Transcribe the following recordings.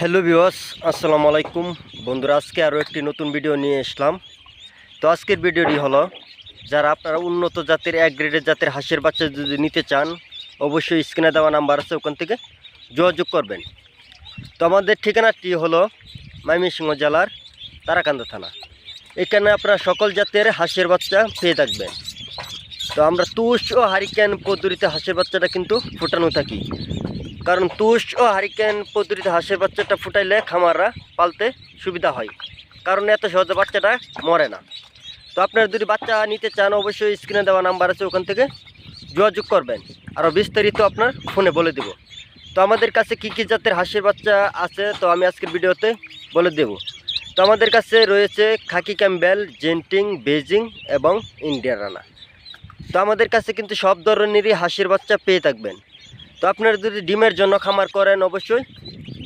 Hello viewers, আসসালামু আলাইকুম বন্ধুরা। আজকে আরও একটি নতুন ভিডিও নিয়ে আসলাম। তো আজকের ভিডিওটি হলো, যারা আপনারা উন্নত জাতের এক গ্রেডের জাতের হাঁসের বাচ্চা যদি নিতে চান, অবশ্যই স্ক্রিনে দেওয়া নাম্বার আছে, ওখান থেকে যোগাযোগ করবেন। তো আমাদের ঠিকানাটি হলো ময়মনসিংহ জেলার তারাকান্দা থানা। এখানে আপনারা সকল জাতের হাঁসের বাচ্চা পেয়ে থাকবেন। তো আমরা তুষ ও হারিকেন পদ্ধতিতে হাঁসের বাচ্চাটা কিন্তু ফুটানো থাকি, কারণ তুষ ও হারিকেন পদ্ধতিতে হাঁসের বাচ্চাটা ফুটাইলে খামাররা পালতে সুবিধা হয়, কারণ এত সহজে বাচ্চাটা মরে না। তো আপনারা যদি বাচ্চা নিতে চান, অবশ্যই স্ক্রিনে দেওয়া নাম্বার আছে, ওখান থেকে যোগাযোগ করবেন। আরও বিস্তারিত আপনার ফোনে বলে দেব। তো আমাদের কাছে কী কী জাতের হাঁসের বাচ্চা আছে, তো আমি আজকের ভিডিওতে বলে দেব। তো আমাদের কাছে রয়েছে খাকি ক্যাম্বেল, জেন্টিং, বেজিং এবং ইন্ডিয়ান রানা। তো আমাদের কাছে কিন্তু সব ধরনেরই হাঁসের বাচ্চা পেয়ে থাকবেন। তো আপনারা যদি ডিমের জন্য খামার করেন, অবশ্যই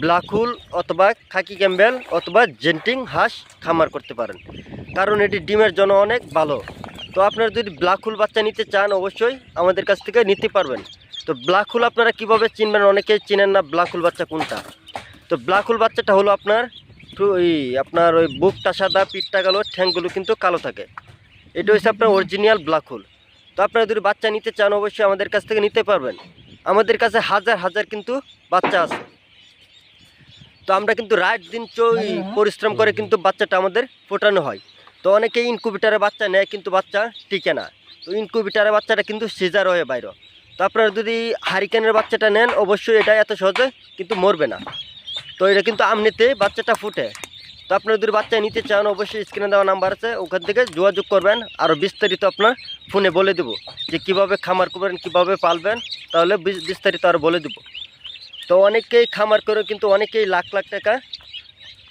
ব্ল্যাকহুল অথবা খাকি ক্যাম্বেল অথবা জেন্টিং হাঁস খামার করতে পারেন, কারণ এটি ডিমের জন্য অনেক ভালো। তো আপনারা যদি ব্ল্যাকহুল বাচ্চা নিতে চান, অবশ্যই আমাদের কাছ থেকে নিতে পারবেন। তো ব্ল্যাকহুল আপনারা কিভাবে চিনবেন, অনেকেই চিনেন না ব্ল্যাকহুল বাচ্চা কোনটা। তো ব্ল্যাকহুল বাচ্চাটা হলো আপনার ওই বুকটা সাদা, পিঠটা কালো, ঠ্যাংগুলো কিন্তু কালো থাকে। এটা হচ্ছে আপনার অরিজিনাল ব্ল্যাকহুল। তো আপনারা যদি বাচ্চা নিতে চান, অবশ্যই আমাদের কাছ থেকে নিতে পারবেন। আমাদের কাছে হাজার হাজার কিন্তু বাচ্চা আছে। তো আমরা কিন্তু রাত দিন পরিশ্রম করে কিন্তু বাচ্চাটা আমাদের ফোটানো হয়। তো অনেকেই ইনকিউবেটারে বাচ্চা নেয়, কিন্তু বাচ্চা টিকে না। তো ইনকিউবেটারে বাচ্চাটা কিন্তু সিজার হয়ে বাইরে। তো আপনারা যদি হারিকেনের বাচ্চাটা নেন, অবশ্যই এটা এত সহজে কিন্তু মরবে না। তো এটা কিন্তু আমনিতে বাচ্চাটা ফুটে। তো আপনারা যদি বাচ্চা নিতে চান, অবশ্যই স্ক্রিনে দেওয়া নাম্বার আছে, ওখান থেকে যোগাযোগ করবেন। আরও বিস্তারিত আপনার ফোনে বলে দেবো যে কীভাবে খামার করবেন, কীভাবে পালবেন, তাহলে বিস্তারিত আরও বলে দেবো। তো অনেকেই খামার করে কিন্তু অনেকেই লাখ লাখ টাকা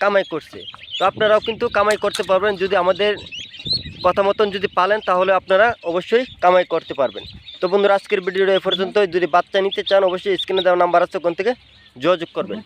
কামাই করছে। তো আপনারাও কিন্তু কামাই করতে পারবেন, যদি আমাদের কথা মতন যদি পালেন, তাহলে আপনারা অবশ্যই কামাই করতে পারবেন। তো বন্ধুরা, আজকের ভিডিওটা এ পর্যন্ত। যদি বাচ্চা নিতে চান, অবশ্যই স্ক্রিনে দেওয়া নাম্বার আছে, ওখান থেকে যোগাযোগ করবেন।